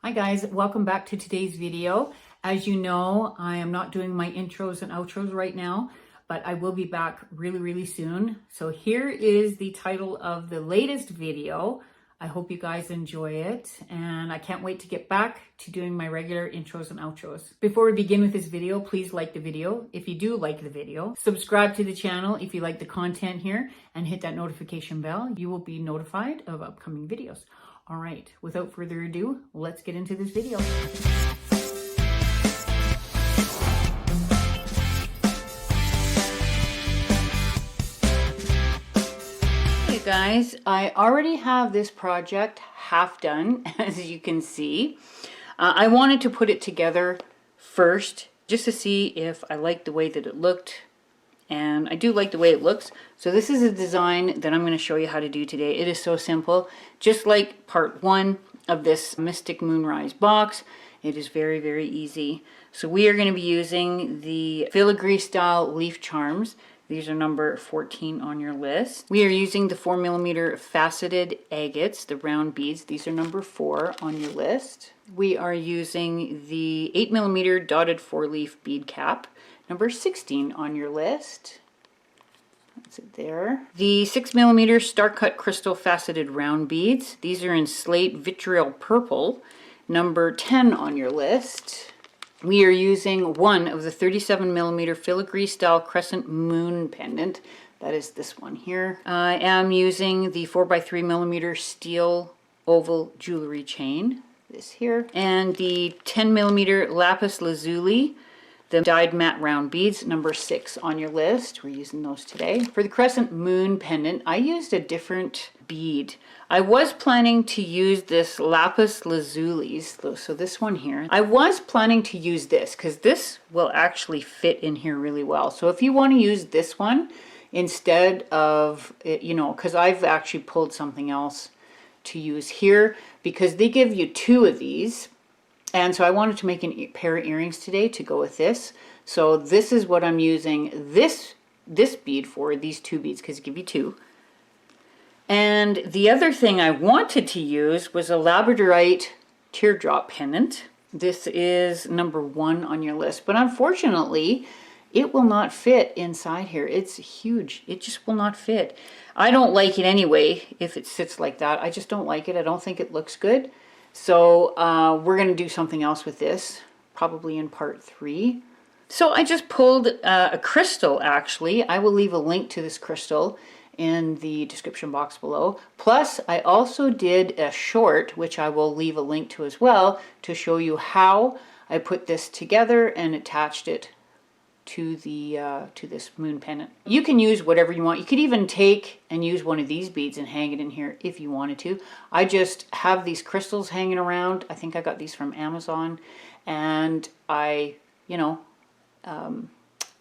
Hi guys, welcome back to today's video. As you know, I am not doing my intros and outros right now, but I will be back really soon. So here is the title of the latest video. I hope you guys enjoy it, and I can't wait to get back to doing my regular intros and outros. Before we begin with this video, please like the video if you do like the video. Subscribe to the channel if you like the content here, and hit that notification bell. You will be notified of upcoming videos. All right, without further ado, let's get into this video. Hey guys, I already have this project half done, as you can see. I wanted to put it together first just to see if I liked the way that it looked. And I do like the way it looks. So this is a design that I'm going to show you how to do today. It is so simple, just like part one of this Mystic Moonrise box. It is very easy. So we are going to be using the filigree style leaf charms. These are number 14 on your list. We are using the 4mm faceted agates, the round beads. These are number 4 on your list. We are using the 8mm dotted 4-leaf bead cap, number 16 on your list. That's it there. The 6mm star cut crystal faceted round beads. These are in slate vitriol purple, number 10 on your list. We are using one of the 37mm filigree style crescent moon pendant. That is this one here. I am using the 4x3mm steel oval jewelry chain, this here, and the 10mm lapis lazuli, the dyed matte round beads, number 6 on your list. We're using those today. For the crescent moon pendant, I used a different bead. I was planning to use this lapis lazuli, so this one here. I was planning to use this because this will actually fit in here really well. So if you want to use this one instead of, you know, because I've actually pulled something else to use here, because they give you 2 of these. And so I wanted to make a pair of earrings today to go with this. So this is what I'm using this bead for, these 2 beads, because it gives you 2. And the other thing I wanted to use was a labradorite teardrop pendant. This is number 1 on your list, but unfortunately it will not fit inside here. It's huge. It just will not fit. I don't like it anyway if it sits like that. I just don't like it. I don't think it looks good. So we're going to do something else with this, probably in part 3. So I just pulled a crystal, actually. I will leave a link to this crystal in the description box below. Plus, I also did a short, which I will leave a link to as well, to show you how I put this together and attached it to the to this moon pendant. You can use whatever you want. You could even take and use one of these beads and hang it in here if you wanted to. I just have these crystals hanging around. I think I got these from Amazon, and I, you know,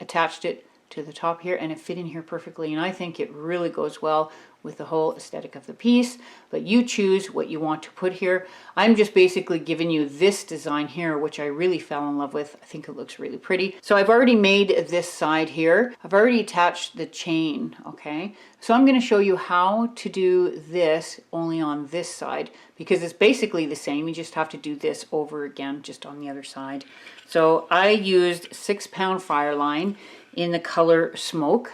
attached it to the top here, and it fit in here perfectly, and I think it really goes well with the whole aesthetic of the piece. But you choose what you want to put here. I'm just basically giving you this design here, which I really fell in love with. I think it looks really pretty. So I've already made this side here. I've already attached the chain, okay? So I'm going to show you how to do this only on this side, because it's basically the same. You just have to do this over again, just on the other side. So I used 6-pound Fireline in the color Smoke.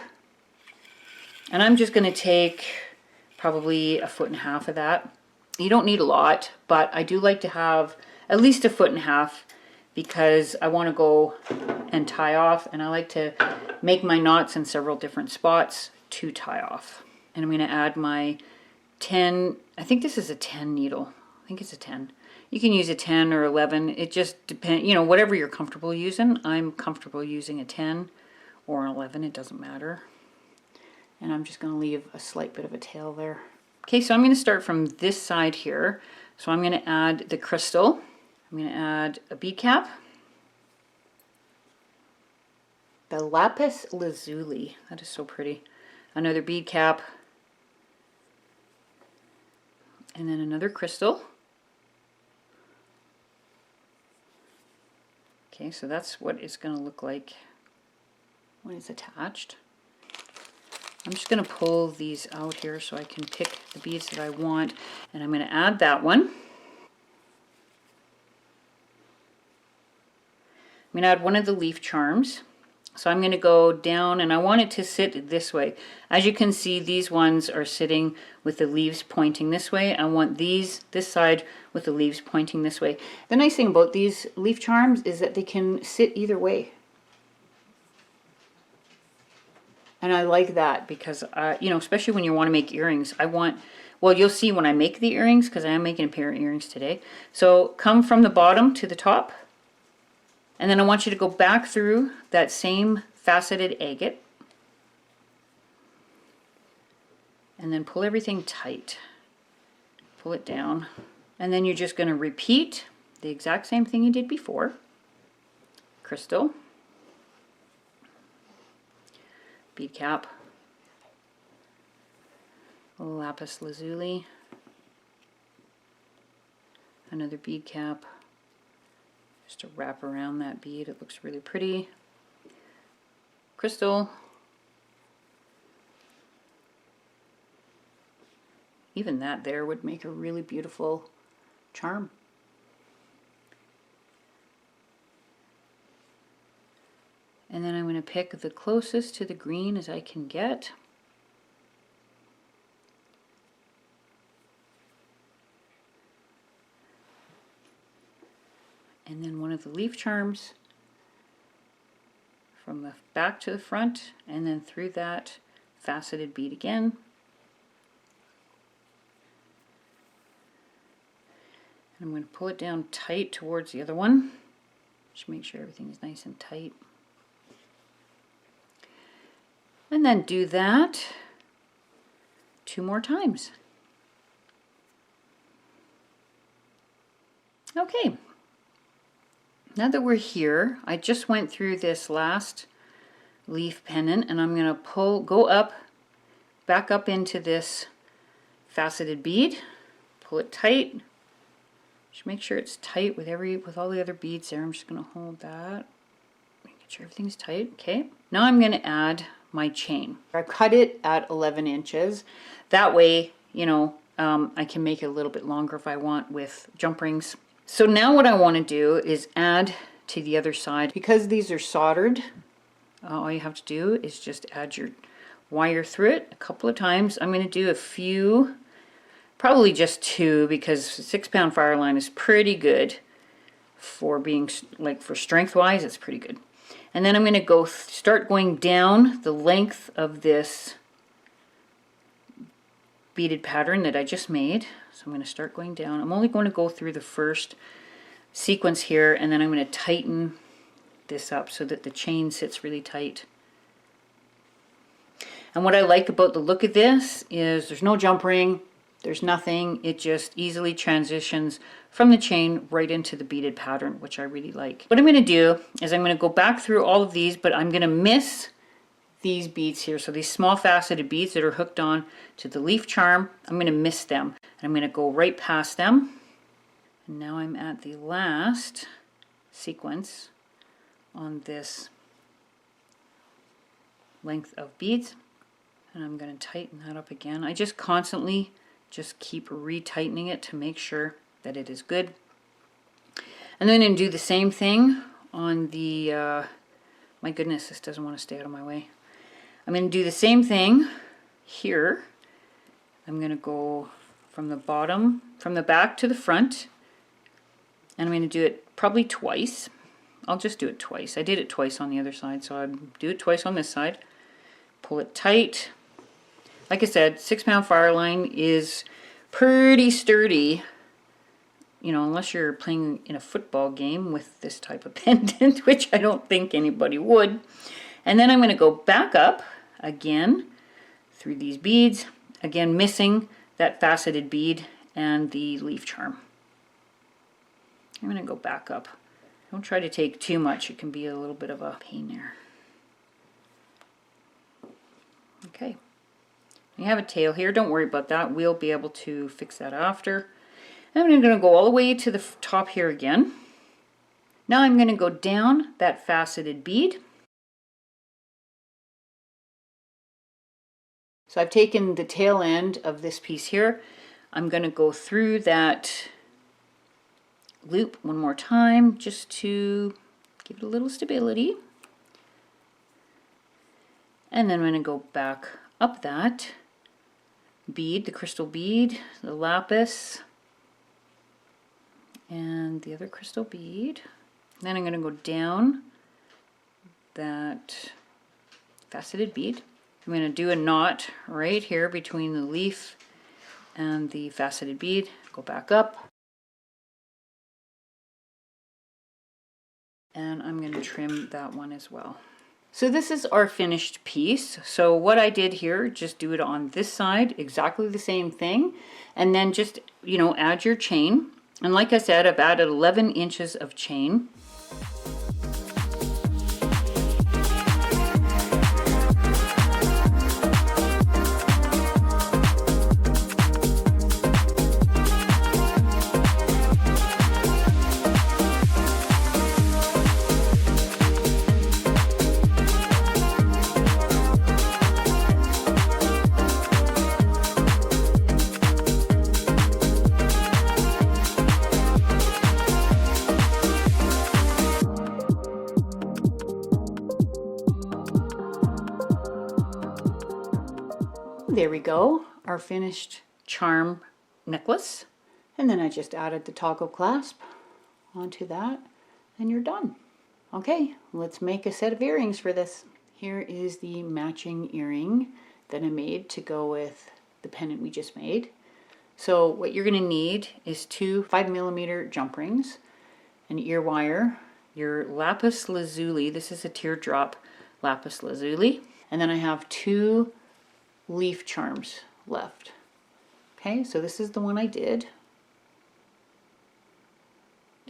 And I'm just going to take probably 1.5 feet of that. You don't need a lot, but I do like to have at least 1.5 feet because I want to go and tie off, and I like to make my knots in several different spots to tie off. And I'm going to add my 10, I think this is a 10 needle. I think it's a 10. You can use a 10 or 11. It just depends, you know, whatever you're comfortable using. I'm comfortable using a 10 or an 11, it doesn't matter. And I'm just going to leave a slight bit of a tail there. Okay, so I'm going to start from this side here. So I'm going to add the crystal. I'm going to add a bead cap. The lapis lazuli. That is so pretty. Another bead cap. And then another crystal. Okay, so that's what it's going to look like when it's attached. I'm just going to pull these out here so I can pick the beads that I want, and I'm going to add that one. I'm going to add one of the leaf charms. So I'm going to go down, and I want it to sit this way. As you can see, these ones are sitting with the leaves pointing this way. I want this side with the leaves pointing this way. The nice thing about these leaf charms is that they can sit either way. And I like that because, you know, especially when you want to make earrings, well, you'll see when I make the earrings, because I am making a pair of earrings today. So come from the bottom to the top. And then I want you to go back through that same faceted agate. And then pull everything tight. Pull it down. And then you're just going to repeat the exact same thing you did before. Crystal. Bead cap. Lapis lazuli. Another bead cap. Just to wrap around that bead, it looks really pretty. Crystal. Even that there would make a really beautiful charm. And then I'm going to pick the closest to the green as I can get. And then one of the leaf charms from the back to the front, and then through that faceted bead again. And I'm going to pull it down tight towards the other one. Just make sure everything is nice and tight. And then do that 2 more times. Okay. Now that we're here, I just went through this last leaf pendant, and I'm going to go up, back up into this faceted bead, pull it tight. Just make sure it's tight with all the other beads there. I'm just going to hold that, make sure everything's tight. Okay. Now I'm going to add my chain. I cut it at 11 inches. That way, you know, I can make it a little bit longer if I want with jump rings. So now what I want to do is add to the other side. Because these are soldered, all you have to do is just add your wire through it a couple of times. I'm going to do a few, probably just 2, because 6-pound fire line is pretty good for being, like, for strength wise, it's pretty good. And then I'm going to start going down the length of this beaded pattern that I just made. So I'm going to start going down. I'm only going to go through the first sequence here, and then I'm going to tighten this up so that the chain sits really tight. And what I like about the look of this is there's no jump ring, there's nothing. It just easily transitions from the chain right into the beaded pattern, which I really like. What I'm going to do is I'm going to go back through all of these, but I'm going to miss these beads here. So these small faceted beads that are hooked on to the leaf charm, I'm going to miss them. And I'm going to go right past them. And now I'm at the last sequence on this length of beads. And I'm going to tighten that up again. I just constantly just keep retightening it to make sure that it is good. And then I'm going to do the same thing on the, my goodness, this doesn't want to stay out of my way. I'm going to do the same thing here. I'm going to go from the bottom, from the back to the front, and I'm going to do it probably twice. I'll just do it twice. I did it twice on the other side, so I'll do it twice on this side. Pull it tight. Like I said, 6-pound fire line is pretty sturdy, you know, unless you're playing in a football game with this type of pendant, which I don't think anybody would. And then I'm going to go back up again through these beads, again missing that faceted bead and the leaf charm. I'm going to go back up. Don't try to take too much, it can be a little bit of a pain there. Okay, you have a tail here, don't worry about that, we'll be able to fix that after. And I'm going to go all the way to the top here again. Now I'm going to go down that faceted bead. So I've taken the tail end of this piece here. I'm going to go through that loop one more time just to Give it a little stability. And then I'm going to go back up that bead, the crystal bead, the lapis, and the other crystal bead. Then I'm going to go down that faceted bead. I'm going to do a knot right here between the leaf and the faceted bead. Go back up. And I'm going to trim that one as well. So this is our finished piece. So what I did here, just do it on this side, exactly the same thing. And then just, you know, add your chain. And like I said, I've added 11 inches of chain. There we go, our finished charm necklace. And then I just added the toggle clasp onto that, and you're done. Okay, let's make a set of earrings for this. Here is the matching earring that I made to go with the pendant we just made. So what you're going to need is two 5mm jump rings, an ear wire, your lapis lazuli. This is a teardrop lapis lazuli. And then I have two leaf charms left. Okay, so this is the one I did.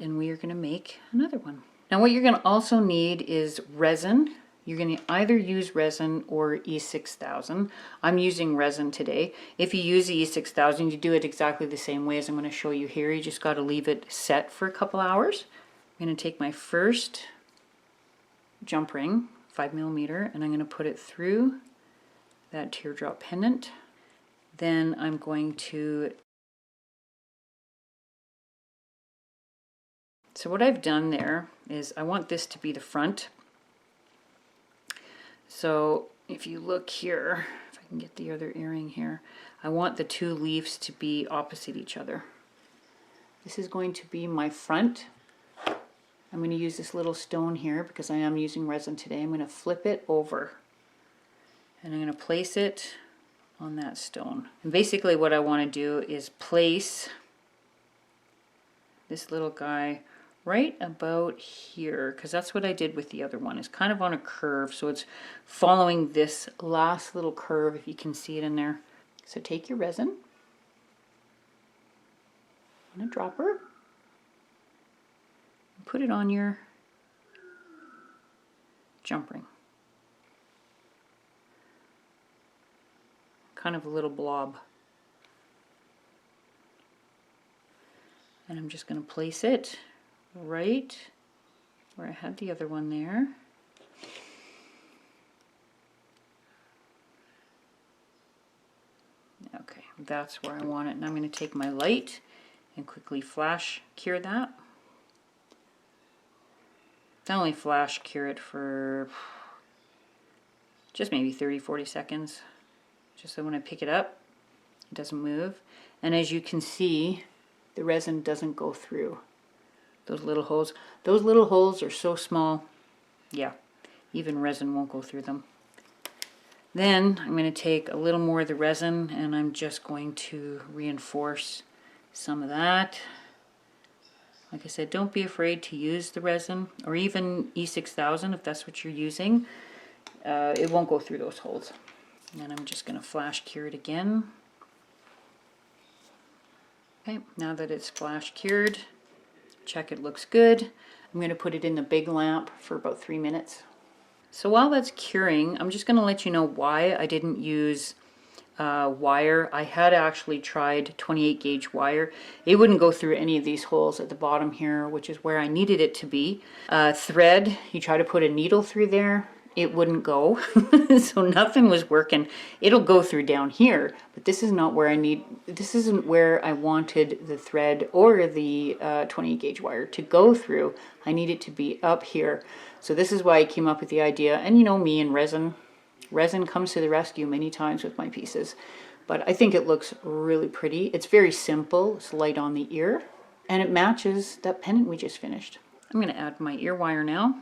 And we are going to make another one. Now what you're going to also need is resin. You're going to either use resin or E6000. I'm using resin today. If you use the E6000, you do it exactly the same way as I'm going to show you here. You just got to leave it set for a couple hours. I'm going to take my first jump ring, 5mm, and I'm going to put it through that teardrop pendant. Then I'm going to, so what I've done there is I want this to be the front. So if you look here, if I can get the other earring here, I want the two leaves to be opposite each other. This is going to be my front. I'm going to use this little stone here because I am using resin today. I'm going to flip it over. And I'm going to place it on that stone. And basically what I want to do is place this little guy right about here, because that's what I did with the other one. It's kind of on a curve, so it's following this last little curve, if you can see it in there. So take your resin on a dropper and put it on your jump ring. Kind of a little blob. And I'm just going to place it right where I had the other one there. Okay, that's where I want it. And I'm going to take my light and quickly flash cure that. I only flash cure it for just maybe 30-40 seconds. Just so when I pick it up, it doesn't move. And as you can see, the resin doesn't go through those little holes. Those little holes are so small, yeah, even resin won't go through them. Then I'm going to take a little more of the resin and I'm just going to reinforce some of that. Like I said, don't be afraid to use the resin or even E6000 if that's what you're using. It won't go through those holes. And I'm just going to flash cure it again. Okay, now that it's flash cured, check it looks good. I'm going to put it in the big lamp for about 3 minutes. So while that's curing, I'm just going to let you know why I didn't use wire. I had actually tried 28 gauge wire. It wouldn't go through any of these holes at the bottom here, which is where I needed it to be. Thread, you try to put a needle through there, it wouldn't go. So nothing was working. It'll go through down here, but this is not where this isn't where I wanted the thread or the 20 gauge wire to go through. I need it to be up here. So this is why I came up with the idea. And you know me and resin comes to the rescue many times with my pieces. But I think it looks really pretty. It's very simple. It's light on the ear. And it matches that pendant we just finished. I'm going to add my ear wire now.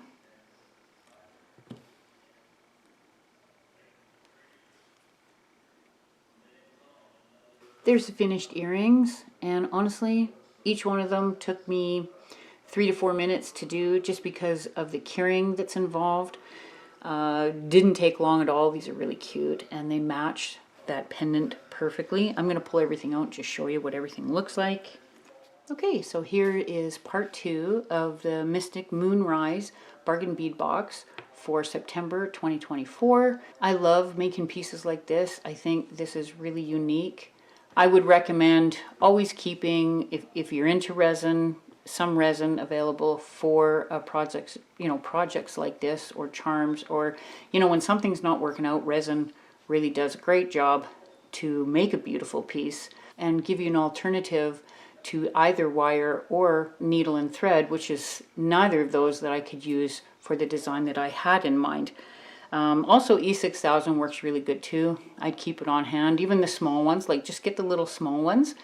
There's the finished earrings, and honestly, each one of them took me 3 to 4 minutes to do just because of the curing that's involved. Didn't take long at all. These are really cute, and they match that pendant perfectly. I'm going to pull everything out and just show you what everything looks like. Okay, so here is part 2 of the Mystic Moonrise Bargain Bead Box for September 2024. I love making pieces like this. I think this is really unique. I would recommend always keeping, if you're into resin, some resin available for projects, projects like this, or charms, or, when something's not working out, resin really does a great job to make a beautiful piece and give you an alternative to either wire or needle and thread, which is neither of those that I could use for the design that I had in mind. Also, E6000 works really good too. I'd keep it on hand, even the small ones, like just get the little small ones.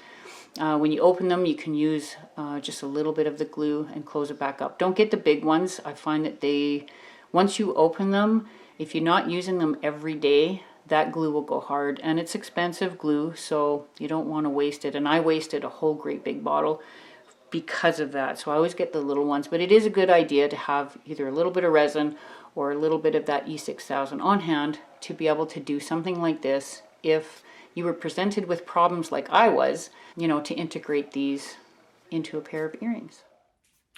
When you open them, you can use just a little bit of the glue and close it back up. Don't get the big ones. I find that once you open them, if you're not using them every day, that glue will go hard, and it's expensive glue, so you don't want to waste it. And I wasted a whole great big bottle because of that. So I always get the little ones, but it is a good idea to have either a little bit of resin or a little bit of that E6000 on hand to be able to do something like this if you were presented with problems like I was, to integrate these into a pair of earrings.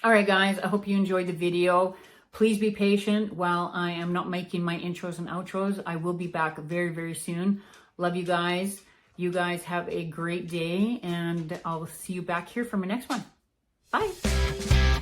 All right, guys, I hope you enjoyed the video. Please be patient while I am not making my intros and outros. I will be back very, very soon. Love you guys. You guys have a great day, and I'll see you back here for my next one. Bye.